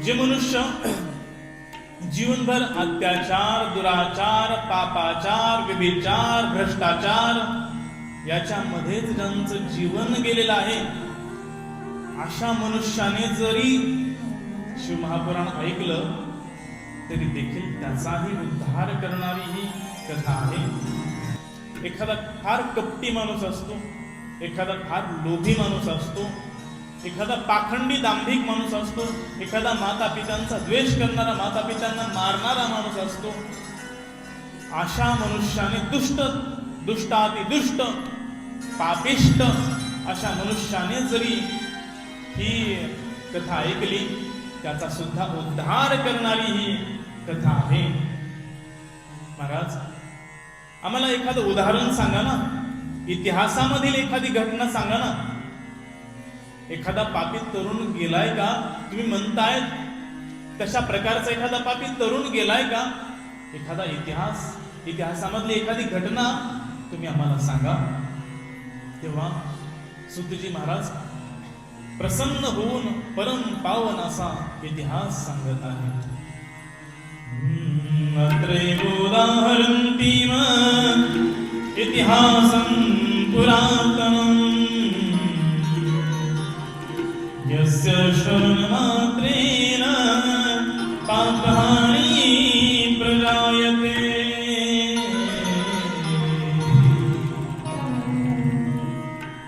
जे मनुष्य जीवनभर अत्याचार, दुराचार, पापाचार, व्यभिचार, भ्रष्टाचार याच्यामध्येच ज्यांचं जीवन गेलेलं आहे, अशा मनुष्याने जरी शिवमहापुराण ऐकलं तरी देखील त्याचाही उद्धार करणारी ही कथा आहे. एखादा फार कपटी माणूस असतो, एखादा फार लोभी माणूस असतो, एखादा पाखंडी दांभिक माणूस असतो, एखादा माता पित्यांचा द्वेष करणारा, माता पित्यांना मारणारा माणूस असतो. अशा मनुष्याने दुष्टातिदुष्ट पापिष्ट अशा मनुष्याने जरी ही कथा ऐकली, त्याचा सुद्धा उद्धार करणारी ही कथा आहे. महाराज, आम्हाला एखादं उदाहरण सांगा ना, इतिहासामधील एखादी घटना सांगा ना. एखादा पापी तरुण गेलाय का? तुम्ही म्हणताय तशा प्रकारचा एखादा पापी तरुण गेलाय का? एखादा इतिहासामधली एखादी घटना तुम्ही आम्हाला सांगा. तेव्हा सुतजी महाराज प्रसन्न होऊन परम पावन असा इतिहास सांगत आहेत. अत्रैवोदाहरन्तीम इतिहासं पुरातनम् यस्य श्रवणमात्रेण पापहानी प्रजायते.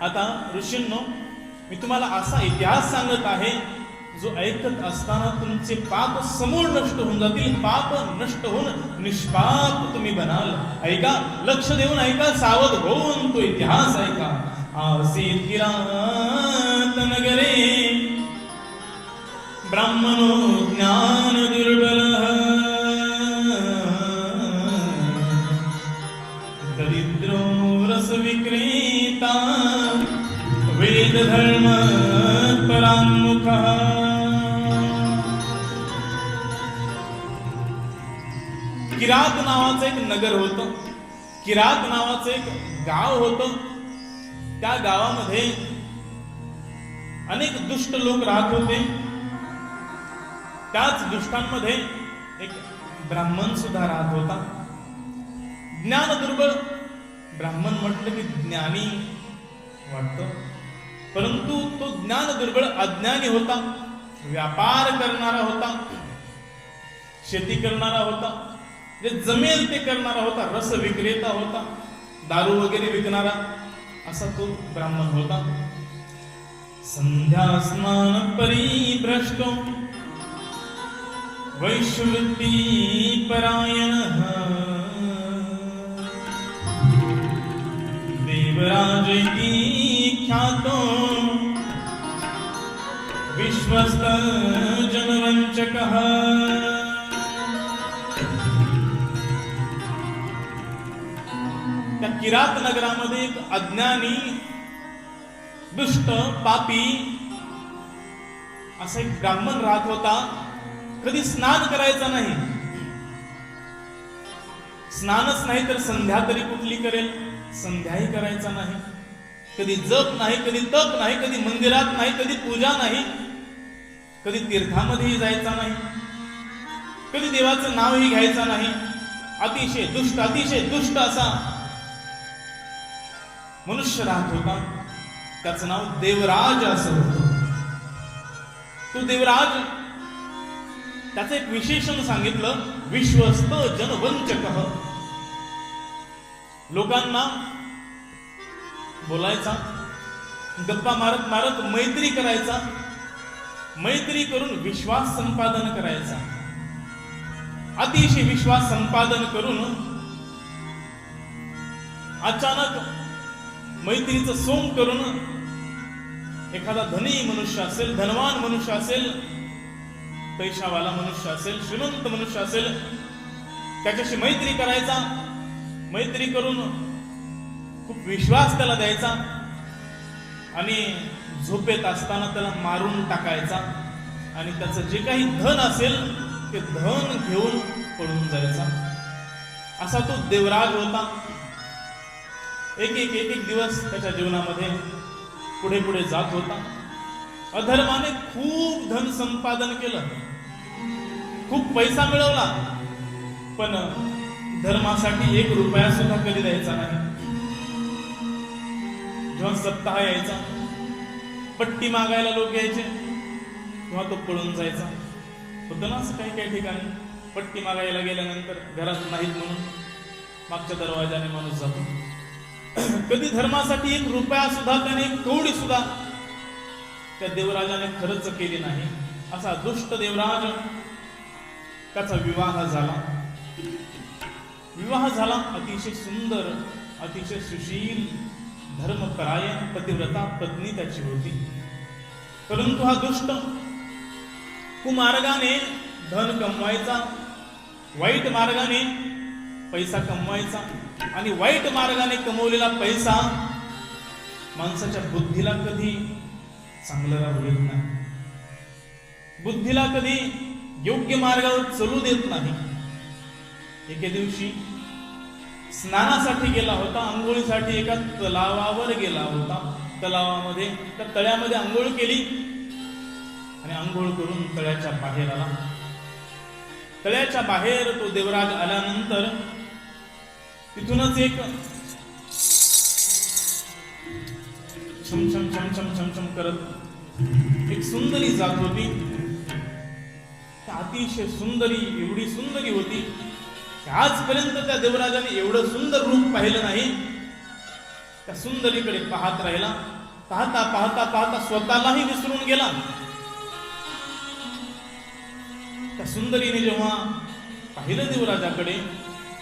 आता ऋषींनो, मी तुम्हाला असा इतिहास सांगत आहे जो ऐकत असताना तुमचे पाप समूळ नष्ट होऊन जातील. पाप नष्ट होऊन निष्पाप तुम्ही बनाल. ऐका, लक्ष देऊन ऐका, सावध होऊन तो इतिहास ऐका. आसीत किरात नगरे ब्राह्मणो ज्ञान दुर्बलः दरिद्रो रस विक्रेता वेद धर्म परांमुखः. किरात नावाचं एक नगर होतं, किरात नावाचं एक गाव होतं. त्या गावामध्ये अनेक दुष्ट लोक राहत होते. त्याच दुष्टांमध्ये एक ब्राह्मण सुद्धा राहत होता. ज्ञान दुर्बळ. ब्राह्मण म्हटलं की ज्ञानी वाटतं, परंतु तो ज्ञान दुर्बळ अज्ञानी होता. व्यापार करणारा होता, शेती करणारा होता, जे जमेल ते करणारा होता, रस विक्रेता होता, दारू वगैरे विकणारा असा तो ब्राह्मण होता. संध्या स्नान परिभ्रष्टो वैश्ववृत्ती परायणः देवराजैति ख्यातो विश्वस्त जनवंचकः. त्या किरात नगरामध्ये एक अज्ञानी दुष्ट पापी असा एक ब्राह्मण राहत होता. कधी स्नान करायचा नाही, स्नानच नाही तर संध्या तरी कुठली करेल, संध्याही करायचा नाही. कधी जप नाही, कधी तप नाही, कधी मंदिरात नाही, कधी पूजा नाही, कधी तीर्थामध्येही जायचा नाही, कधी देवाचं नावही घ्यायचं नाही. अतिशय दुष्ट असा मनुष्य राहत होता. त्याचं नाव देवराज असं होतं. तो देवराज, त्याचं एक विशेषण सांगितलं, विश्वस्त जनवंचकः. लोकांना बोलायचा, गप्पा मारत मारत मैत्री करायचा, मैत्री करून विश्वास संपादन करायचा. अतिशय विश्वास संपादन करून अचानक मैत्रीचं सोंग करून एखादा धनी मनुष्य असेल, धनवान मनुष्य असेल, पैशावाला मनुष्य असेल, श्रीमंत मनुष्य असेल, त्याच्याशी मैत्री करायचा. मैत्री करून खूप विश्वास त्याला द्यायचा आणि झोपेत असताना त्याला मारून टाकायचा आणि त्याचं जे काही धन असेल ते धन घेऊन पळून जायचा. असा तो देवराज होता. एक एक दिवस त्याच्या जीवनामध्ये पुढे पुढे जात होता. अधर्माने खूप धन संपादन केलं, खूप पैसा मिळवला, पण धर्मासाठी 1 रुपया सुद्धा कधी द्यायचा नाही. जेव्हा सप्ताह यायचा, पट्टी मागायला लोक यायचे, तेव्हा तो पळून जायचा. होतं ना असं काही काही ठिकाणी, पट्टी मागायला गेल्यानंतर घरात नाहीत म्हणून मागच्या दरवाजाने माणूस जातो. कधी धर्मासाठी 1 रुपया सुद्धा त्याने, 1 कवडी सुद्धा त्या देवराजाने खर्च केली नाही. असा दुष्ट देवराज, त्याचा विवाह झाला. अतिशय सुंदर, अतिशय सुशील, धर्मपरायण पतिव्रता पत्नी त्याची होती. परंतु हा दुष्ट कुमार्गाने धन कमवायचा, वाईट मार्गाने पैसा कमवायचा, आणि वाईट मार्गाने कमवलेला पैसा माणसाच्या बुद्धीला कधी चांगलं राहू देत नाही, बुद्धीला कधी योग्य मार्गावर चलू देत नाही. एके दिवशी स्नानासाठी गेला होता, आंघोळीसाठी एका तलावावर गेला होता. तलावामध्ये, त्या तळ्यामध्ये आंघोळ केली आणि आंघोळ करून तळ्याच्या बाहेर आला. तळ्याच्या बाहेर तो देवराज आल्यानंतर तिथूनच एक छम छम छम छम छम छम करत एक सुंदरी जात होती. अतिशय सुंदरी, एवढी सुंदरी होती की आजपर्यंत त्या देवराजाने एवढं सुंदर रूप पाहिलं नाही. त्या सुंदरीकडे पाहत राहिला. पाहता पाहता पाहता स्वतःलाही विसरून गेला. त्या सुंदरीने जेव्हा पाहिलं देवराजाकडे,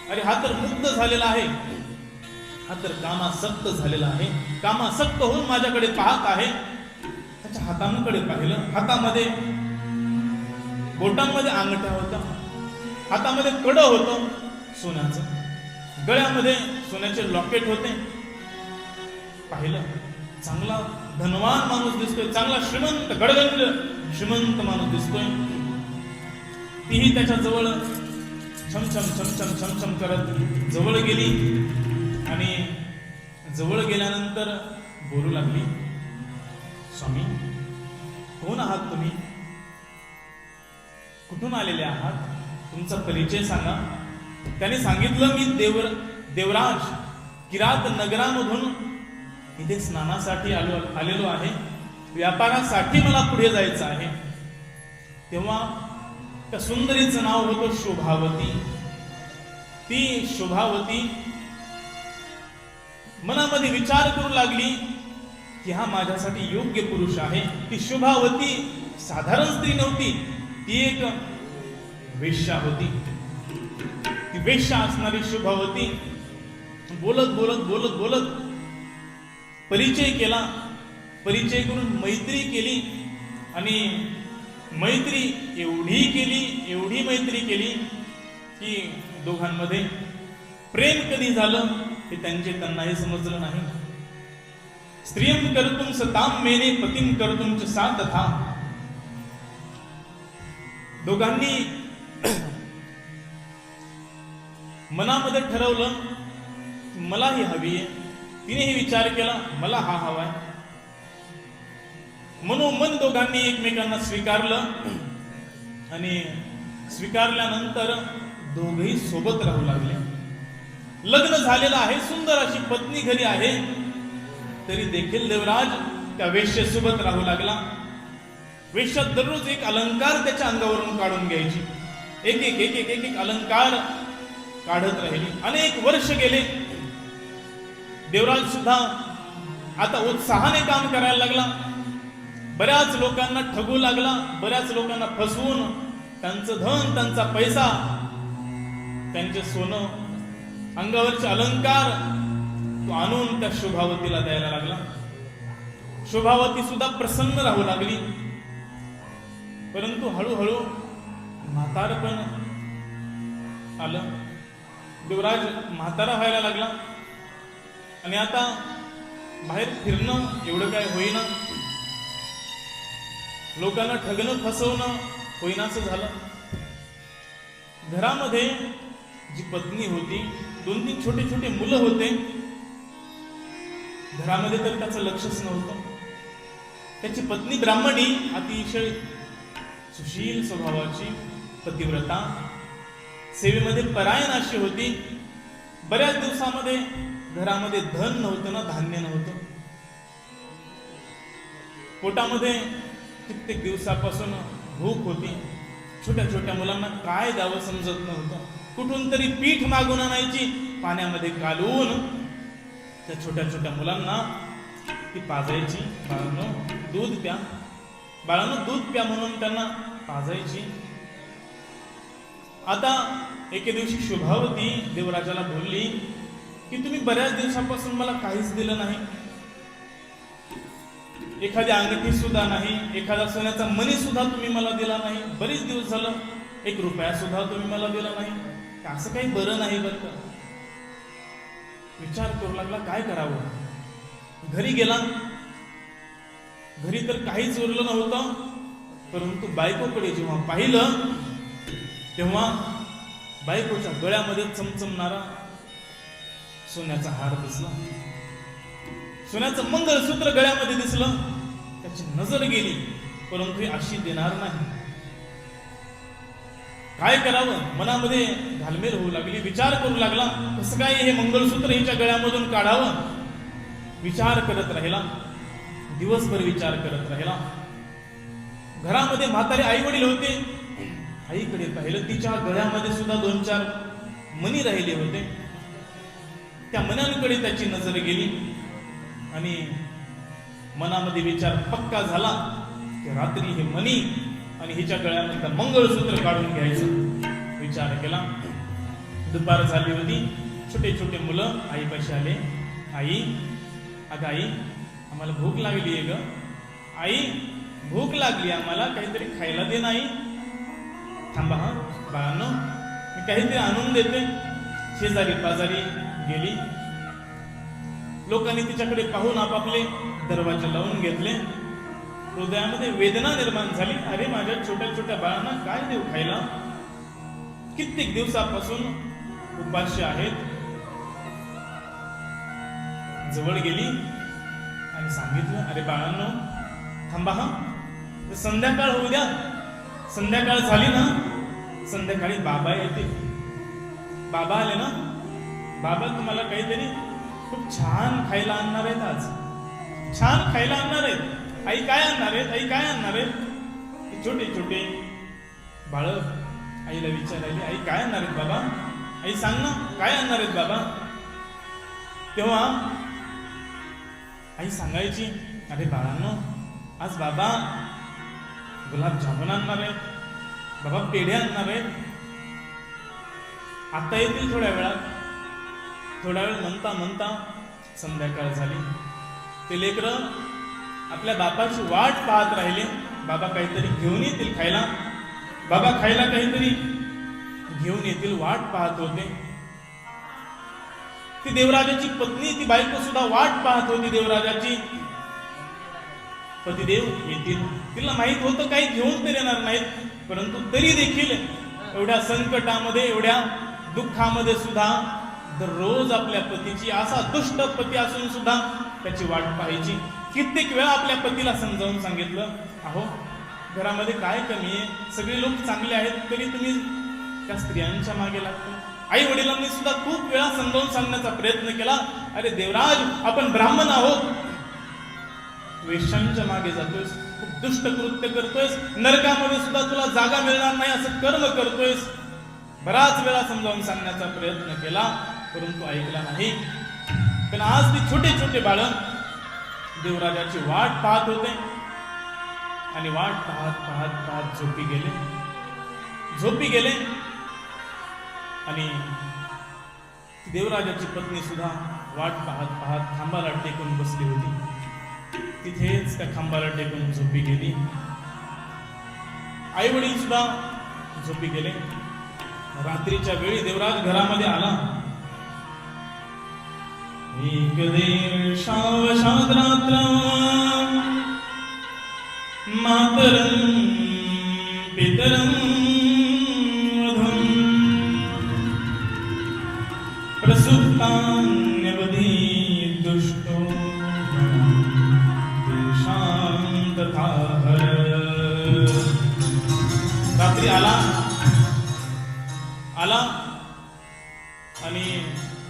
अरे हा तर मुग्ध झालेला आहे, हा तर कामासक्त झालेला आहे, कामासक्त होऊन माझ्याकडे पाहत आहे. त्याच्या हातांकडे पाहिलं. हातामध्ये, बोटांमध्ये अंगठा होता, हातामध्ये कडं होतं सोन्याचं, गळ्यामध्ये सोन्याचे लॉकेट होते. पाहिलं, चांगला धनवान माणूस दिसतोय, चांगला श्रीमंत, गडगंज श्रीमंत माणूस दिसतोय. तीही त्याच्या जवळ छमछम छमछम छमछम करत जवळ गेली आणि जवळ गेल्यानंतर बोलू लागली, स्वामी, कोण आहात तुम्ही? कुठून आलेले आहात? तुमचा परिचय सांगा. त्याने सांगितलं, मी देवराज किरात नगरामधून इथे स्नानासाठी आलेलो आहे, व्यापारासाठी मला पुढे जायचं आहे. तेव्हा त्या सुंदरीचं नाव होतं शोभावती. ती शोभावती मनामध्ये विचार करू लागली की हा माझ्यासाठी योग्य पुरुष आहे. ती शोभावती साधारण स्त्री नव्हती, ती एक वेश्या होती. ती वेश्या असणारी शोभावती बोलत बोलत बोलत बोलत परिचय केला. परिचय करून मैत्री केली आणि मैत्री एवढी मैत्री केली की दोघांमध्ये प्रेम कधी झालं हे त्यांनाही समजलं नाही. स्त्रियं कर्तुं सतां मेने पतिं कर्तुं च सा तथा. दोघांनी मनामध्ये ठरवलं मला ही हवी आहे. तिनेही विचार केला मला हा हवाय. मनोमन दोघांनी एकमेकांना स्वीकारलं आणि स्वीकारल्यानंतर दोघेही सोबत राहू लागले. लग्न झालेलं आहे, सुंदर अशी पत्नी घरी आहे, तरी देखील देवराज त्या वेश्येसोबत राहू लागला. वेश्या दररोज एक अलंकार त्याच्या अंगावरून काढून घ्यायची. एक एक एक एक एक एक अलंकार काढत राहिली. अनेक वर्ष गेले. देवराज सुद्धा आता उत्साहाने काम करायला लागला. बऱ्याच लोकांना ठगू लागला, बऱ्याच लोकांना फसवून त्यांचं धन, त्यांचा पैसा, त्यांचे सोनं, अंगावरचे अलंकार तो आणून त्या शोभावतीला द्यायला लागला. शोभावती सुद्धा प्रसन्न राहू लागली. परंतु हळूहळू म्हातारपण आलं. देवराज म्हातारा व्हायला लागला आणि आता बाहेर फिरणं एवढं काय होईना, लोकांना ठगणं फसवणं होईनाचं झालं. घरामध्ये जी पत्नी होती, 2-3 छोटे छोटे मुलं होते. घरामध्ये तर त्याचं लक्षच नव्हतं. त्याची पत्नी ब्राह्मणी, अतिशय सुशील स्वभावाची पतिव्रता, सेवेमध्ये परायण अशी होती. बऱ्याच दिवसामध्ये घरामध्ये धन नव्हतं ना, धान्य नव्हतं. पोटामध्ये कित्येक दिवसापासून भूक होती. छोट्या छोट्या मुलांना काय द्यावं समजत नव्हतं. कुठून तरी पीठ मागून आणायची, पाण्यामध्ये कालवून त्या छोट्या छोट्या मुलांना ती पाजायची. बाळांनो दूध प्या, बाळांनो दूध प्या म्हणून त्यांना पाजायची. आता एके दिवशी शुभावती देवराजाला बोलली की तुम्ही बऱ्याच दिवसापासून मला काहीच दिलं नाही, एखादी अंगठी सुद्धा नाही, एखादा सोन्याचा मणी सुद्धा तुम्ही मला दिला नाही, बरेच दिवस झालं 1 रुपया सुद्धा तुम्ही मला दिला नाही. असं काही बरं नाही बरं का. विचार करू लागला काय करावं. घरी गेला. घरी तर काहीच उरलं नव्हतं, परंतु बायकोकडे जेव्हा पाहिलं तेव्हा बायकोच्या गळ्यामध्ये चमचमणारा सोन्याचा हार दिसला, सोन्याचं मंगळसूत्र गळ्यामध्ये दिसलं. त्याची नजर गेली, परंतु ही अशी देणार नाही. काय करावं मनामध्ये घालमेल होऊ लागली. विचार करू लागला कसं काय हे मंगळसूत्र हिच्या गळ्यामधून काढावं. विचार करत राहिला, दिवसभर विचार करत राहिला. घरामध्ये म्हातारे आई वडील होते. आईकडे पाहिलं, तिच्या गळ्यामध्ये सुद्धा 2-4 मणी राहिले होते. त्या मण्यांकडे त्याची नजर गेली आणि मनामध्ये विचार पक्का झाला की रात्री हे मणी आणि हिच्या गळ्यामध्ये मंगळसूत्र काढून घ्यायचं. विचार केला. दुपार झाली होती. छोटे छोटे मुलं आईपाशी आले. आई, अगं आई, आम्हाला भूक लागली आहे ग. आई, भूक लागली आम्हाला, काहीतरी खायला दे. नाही, थांबा हा बाळांनो, मी काहीतरी आणून देते. शेजारी पाजारी गेली. लोकांनी तिच्याकडे पाहून आपापले दरवाजे लावून घेतले. हृदयामध्ये वेदना निर्माण झाली. अरे माझ्या छोट्या छोट्या बाळांना काय देऊ खायला, कित्येक दिवसापासून उपाशी आहेत. जवळ गेली आणि सांगितलं, अरे बाळांनो थांबा हा, संध्याकाळ होऊ द्या. संध्याकाळ झाली ना, संध्याकाळी बाबा येते. बाबा आले ना, बाबा तुम्हाला काहीतरी खूप छान खायला आणणार आहेत. आज छान खायला आणणार आहेत. आई काय आणणार आहेत, आई काय आणणार आहेत. छोटे छोटे बाळ आईला विचारायला, आई काय आणणार आहेत बाबा, आई सांग ना काय आणणार आहेत बाबा. तेव्हा आई सांगायची, अरे बाळांनो आज बाबा गुलाबजामुन आणणार आहेत, बाबा पेढे आणणार आहेत, आता येतील थोड्या वेळात. थोडा वेळ म्हणता म्हणता संध्याकाळ झाली. ते लेकरं आपल्या बापाची वाट पाहत राहिले. बाबा काहीतरी घेऊन येतील खायला, बाबा खायला काहीतरी घेऊन येतील, वाट पाहत होते. ती देवराजाची पत्नी, ती बायको सुद्धा वाट पाहत होती देवराजाची. पतिदेव येतील. तिला माहित होतं काही घेऊन तर येणार नाहीत, परंतु तरी देखील एवढ्या संकटामध्ये, एवढ्या दुःखामध्ये सुद्धा दररोज आपल्या पतीची, असा दुष्ट पती असून सुद्धा त्याची वाट पाहायची. कित्येक वेळा आपल्या पतीला समजावून सांगितलं, अहो घरामध्ये काय कमी आहे, सगळे लोक चांगले आहेत, तरी तुम्ही त्या स्त्रियांच्या मागे लागतो. आई वडिलांनी सुद्धा खूप वेळा समजावून सांगण्याचा प्रयत्न केला, अरे देवराज आपण ब्राह्मण आहोत, वेश्यांच्या मागे जातोयस, खूप दुष्ट कृत्य करतोयस, नरकामध्ये सुद्धा तुला जागा मिळणार नाही असं कर्म करतोयस. बराच वेळा समजावून सांगण्याचा प्रयत्न केला, परंतु ऐकला नाही. पण आज ती छोटे छोटे बाळ देवराजाची वाट पाहत होते आणि वाट पाहत पाहत पाहत झोपी गेले. आणि देवराजाची पत्नी सुद्धा वाट पाहत पाहत खांबाला टेकून बसली होती. तिथेच त्या खांबाला टेकून झोपी गेली. आई वडील सुद्धा झोपी गेले. रात्रीच्या वेळी देवराज घरामध्ये आला. एक देशावशात रात्र मातरं पितरं वधूं प्रसुप्तान्यवधी दुष्टो देशां तथा हर. दिवशी आला आणि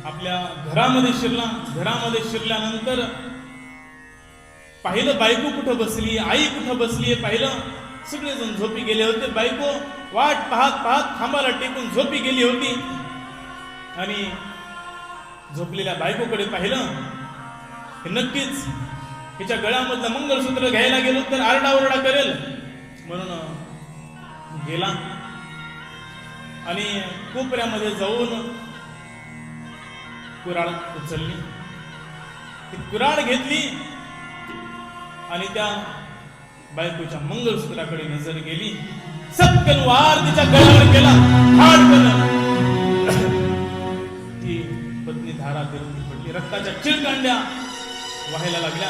आपल्या घरामध्ये शिरल्यानंतर पाहिलं बायको कुठं बसली, आई कुठं बसली पाहिलं. सगळेजण झोपी गेले होते. बायको वाट पाहत खांबाला टेकून झोपी गेली होती. आणि झोपलेल्या बायकोकडे पाहिलं. हे नक्कीच हिच्या गळ्यामधलं मंगळसूत्र घ्यायला गेलो तर आरडाओरडा करेल म्हणून गेला आणि कोपऱ्यामध्ये जाऊन कुऱ्हाड उचलली. ती कुऱ्हाड घेतली आणि त्या बायकोच्या मंगळसूत्राकडे नजर गेली. सटकन वार तिच्या गळ्यावर केला. ती पत्नी धारातीर्थी पडली. रक्ताच्या चिळकांड्या व्हायला लागल्या.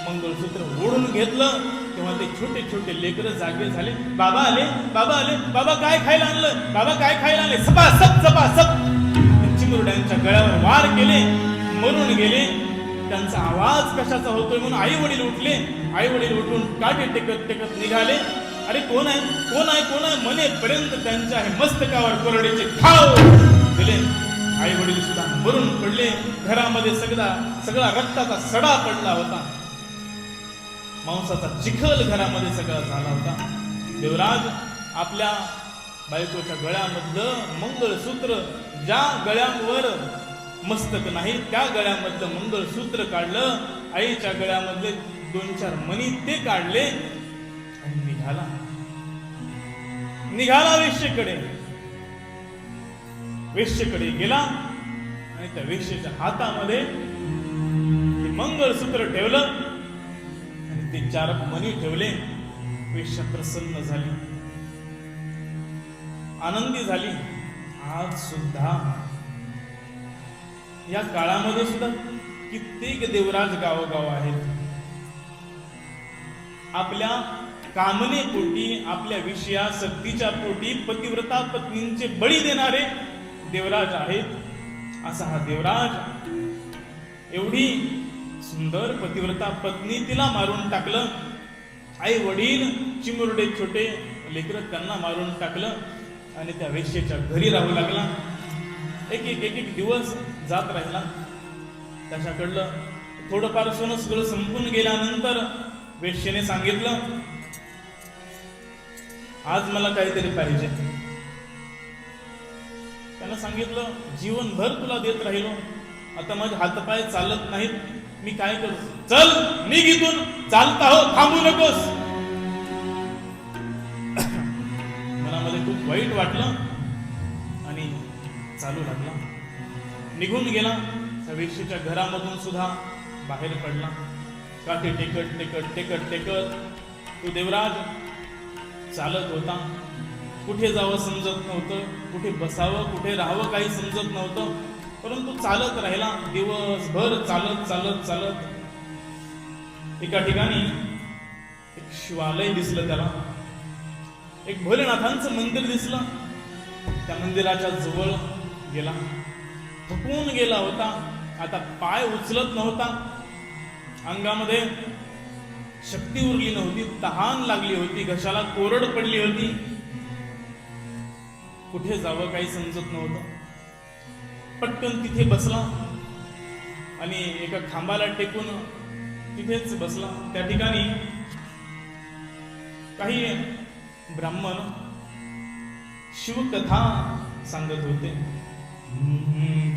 मंगळसूत्र ओढून घेतलं तेव्हा ते छोटे छोटे लेकरं जागे झाले. बाबा आले, बाबा आले, बाबा काय खायला आणलं, बाबा काय खायला आणले. सपासप चिमुरड्यांच्या गळ्यावर वार केले, मरून गेले. त्यांचा आवाज कशाचा होतोय म्हणून आई वडील उठले. आई वडील उठून काटे टेकत निघाले. अरे कोण आहे, कोण आहे, कोण आहे म्हणेपर्यंत त्यांच्या हे मस्तकावर कोरडेचे घाव दिले. आई वडील सुद्धा मरून पडले. घरामध्ये सगळा रक्ताचा सडा पडला होता. मांसाचा चिखल घरामध्ये सगळा झाला होता. देवराज आपल्या बायकोच्या गळ्यामधलं मंगळसूत्र, ज्या गळ्यावर मस्तक नाही त्या गळ्यामधलं मंगळसूत्र काढलं. आईच्या गळ्यामधले 2-4 मणी ते काढले आणि निघाला वेश्येकडे गेला आणि त्या वेश्येच्या हातामध्ये मंगळसूत्र ठेवलं आणि ते 4 मणी ठेवले. वेश्या प्रसन्न झाली, आनंदी झाली. आज सुद्धा या काळामध्ये सुद्धा कित्येक देवराज गावोगाव आहेत. आपल्या कामनेपोटी, आपल्या विषयासक्तीच्या पोटी पतिव्रता पत्नींचे बळी देणारे देवराज आहेत. असा हा देवराज, एवढी सुंदर पतिव्रता पत्नी तिला मारून टाकलं. आई वडील चिमुरडे छोटे लेकरं त्यांना मारून टाकलं आणि त्या वेश्येच्या घरी राहू लागला. एक दिवस जात राहिला. त्याच्याकडलं थोडंफार सोनं सगळं संपून गेल्यानंतर वेश्येने सांगितलं, आज मला काहीतरी पाहिजे. त्यानं सांगितलं, जीवनभर तुला देत राहिलो, आता माझे हातपाय चालत नाहीत, मी काय करू. चल निघ इथून, चालता हो, थांबू नकोस. मनामध्ये खूप वाईट वाटलं आणि चालू लागला. निघून गेला. वेश्येच्या घरामधून सुद्धा बाहेर पडला. काठी टेकत तो देवराज चालत होता. कुठे जावं समजत नव्हतं, कुठे बसावं, कुठे राहावं काही समजत नव्हतं. परंतु चालत राहिला. दिवसभर चालत एका ठिकाणी एक शिवालय दिसलं त्याला. एक भोलेनाथांचं मंदिर दिसलं. त्या मंदिराच्या जवळ गेला. थकून गेला होता. आता पाय उचलत नव्हता. अंगामध्ये शक्ती उरली नव्हती. तहान लागली होती. घशाला कोरड पडली होती. कुठे जावं काही समजत नव्हतं. पटकन तिथे बसला आणि एका खांबाला टेकून तिथेच बसला. त्या ठिकाणी काही ब्राह्मण शिवकथा सांगत होते.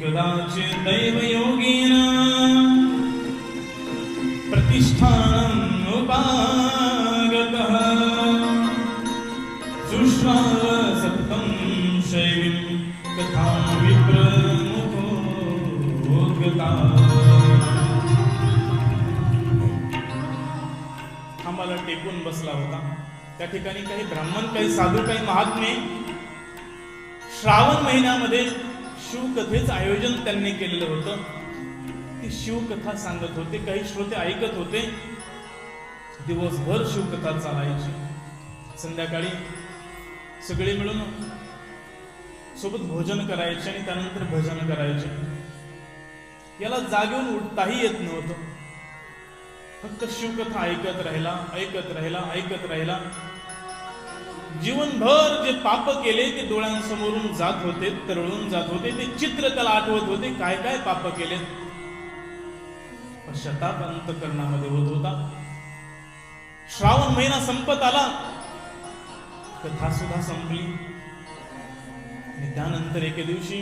कदाचित दैवयोगेन प्रतिष्ठानम् उपागतः शुश्राव सप्तं शैवीं कथां विप्रमुखोद्गता. खांबाला टेकून बसला होता. त्या ठिकाणी काही ब्राह्मण, काही साधू, काही महात्मे श्रावण महिन्यामध्ये शिवकथेचं आयोजन त्यांनी केलेलं होतं. ती शिवकथा सांगत होते. काही श्रोते ऐकत होते. दिवसभर शिवकथा चालायची. संध्याकाळी सगळे मिळून सोबत भोजन करायचे आणि त्यानंतर भजन करायचे. याला जागेऊन उठताही येत नव्हतं. फक्त शिवकथा ऐकत राहिला. जीवनभर जे पाप केले ते डोळ्यांसमोरून जात होते, तरळून जात होते. ते चित्र त्याला आठवत होते, काय काय पाप केले. पश्चाताप अंतःकरणामध्ये होत होता. श्रावण महिना संपत आला, कथा सुद्धा संपली. आणि त्यानंतर एके दिवशी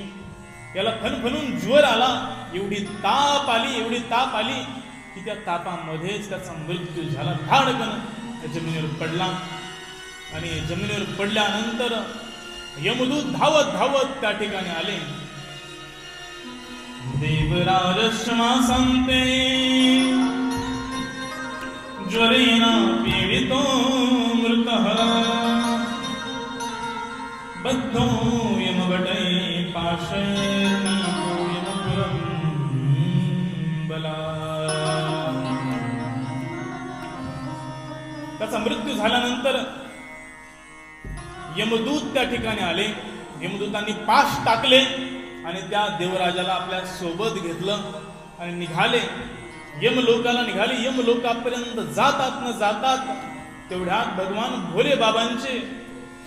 याला फणफणून ज्वर आला. एवढी ताप आली की त्या तापामध्येच त्याचा मृत्यू झाला. धाडकन जमिनीवर पडला. आणि जमिनीवर पडल्यानंतर यमदूत धावत धावत त्या ठिकाणी आले. देवराज क्षमा सांगते, ज्वरेन पीडितो मृतः, बद्धो यमवटै पाशयन्तो यमपुरं बलात्. त्याचा मृत्यू झाल्यानंतर यमदूत त्या ठिकाणी आले. यमदूतांनी पाश टाकले आणि त्या देवराजाला आपल्या सोबत घेतलं आणि निघाले. यमलोकाला निघाले. यमलोकापर्यंत जातात न जातात तेवढ्यात भगवान भोले बाबांचे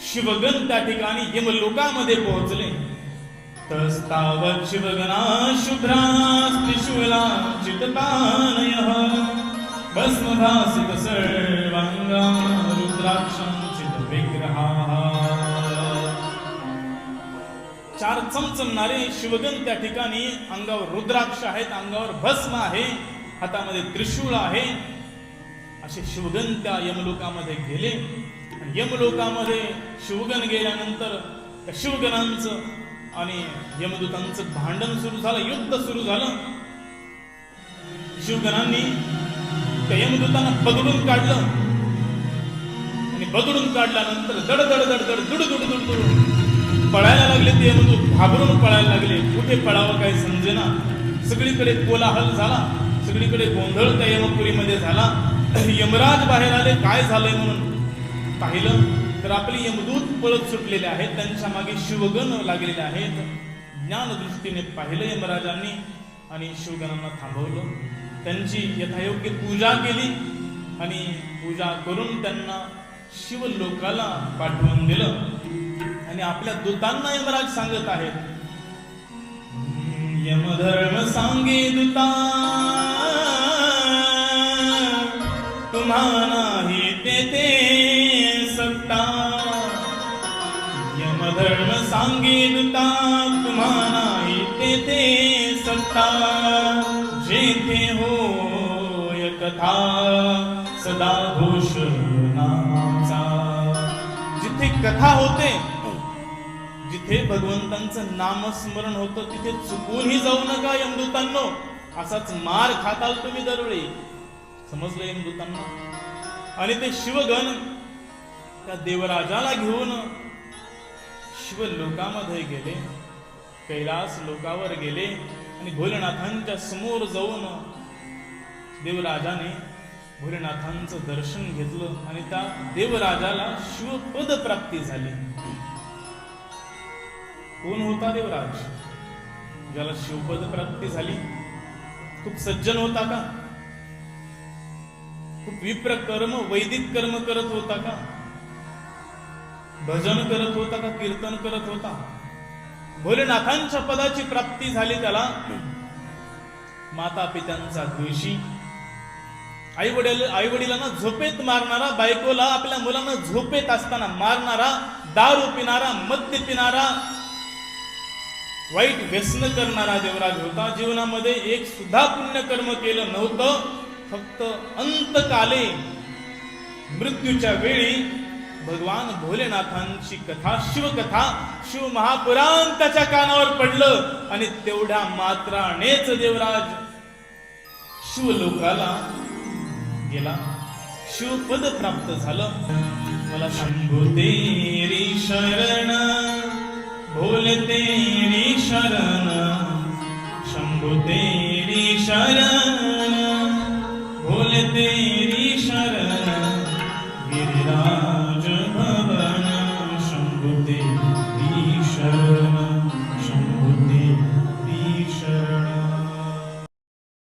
शिवगण त्या ठिकाणी यमलोकामध्ये पोहोचले. तस्तावत् शिवगणा शुभ्रा त्रिशूला चित्तानयः, भस्मभासित सर्वांगा रुद्राक्षं चित विग्रहाः. चार चमचमणारे शिवगण त्या ठिकाणी, अंगावर रुद्राक्ष आहेत, अंगावर भस्म आहे, हातामध्ये त्रिशूळ आहे. असे शिवगण त्या यमलोकामध्ये गेले. यमलोकामध्ये शिवगण गेल्यानंतर त्या शिवगणांचं आणि यमदूतांचं भांडण सुरू झालं, युद्ध सुरू झालं. शिवगणांनी त्या यमदूतांना बदडून काढलं आणि बदडून काढल्यानंतर दड दड दड दड दुड दुड दुड दुड पळायला लागले. ते यमदूत घाबरून पळायला लागले. कुठे पळावं काही समजेना. सगळीकडे कोलाहल झाला, सगळीकडे गोंधळ त्या यमपुरीमध्ये झाला. यमराज बाहेर आले, काय झालंय म्हणून पाहिलं तर आपले यमदूत पळत सुटलेले आहेत, त्यांच्या मागे शिवगण लागलेले आहेत. ज्ञानदृष्टीने पाहिलं यमराजांनी आणि शिवगणांना थांबवलं. त्यांची यथायोग्य पूजा केली आणि पूजा करून त्यांना शिवलोकाला पाठवून दिलं. आणि आपल्या दूतांना यमराज सांगत आहेत, यमधर्म सांगे दूता, तुम्हा नाही तेथे सत्ता. यमधर्म सांगे दूता, तुम्हा नाही तेथे सत्ता. जेथे होय कथा सदा घोषणाचा. जिथे कथा होते, जिथे भगवंतांचं नामस्मरण होतं, तिथे चुकूनही जाऊ नका यमदूतांनो. असाच मार खाताल तुम्ही दरवेळी. समजलं यमदूतांना. आणि ते शिवगण त्या देवराजाला घेऊन शिवलोकामध्ये गेले, कैलास लोकावर गेले आणि भोलेनाथांच्या समोर जाऊन देवराजाने भोलेनाथांचं दर्शन घेतलं आणि त्या देवराजाला शिवपद प्राप्ती झाली. कोण होता देवराज ज्याला शिवपद प्राप्ती झाली? खूप सज्जन होता का? खूप विप्र कर्म, वैदिक कर्म करत होता का? भजन करत होता का? कीर्तन करत होता? भोलेनाथांच्या पदाची प्राप्ती झाली त्याला. माता पित्यांचा द्वेषी, आई वडिलांना झोपेत मारणारा, बायकोला आपल्या मुलांना झोपेत असताना मारणारा, दारू पिणारा, मद्य पिणारा, वाईट व्यसन करणारा देवराज होता. जीवनामध्ये एक सुद्धा पुण्य कर्म केलं नव्हतं. फक्त अंतकाले मृत्यूच्या वेळी भगवान भोलेनाथांची कथा, शिवकथा, शिव महापुराण त्याच्या कानावर पडलं आणि तेवढ्या मात्रानेच देवराज शिवलोकाला गेला, शिवपद प्राप्त झालं. मला शंभू तेरी शरण, भोले तेरी शरण, शंभू तेरी शरण, भोले तेरी शरण.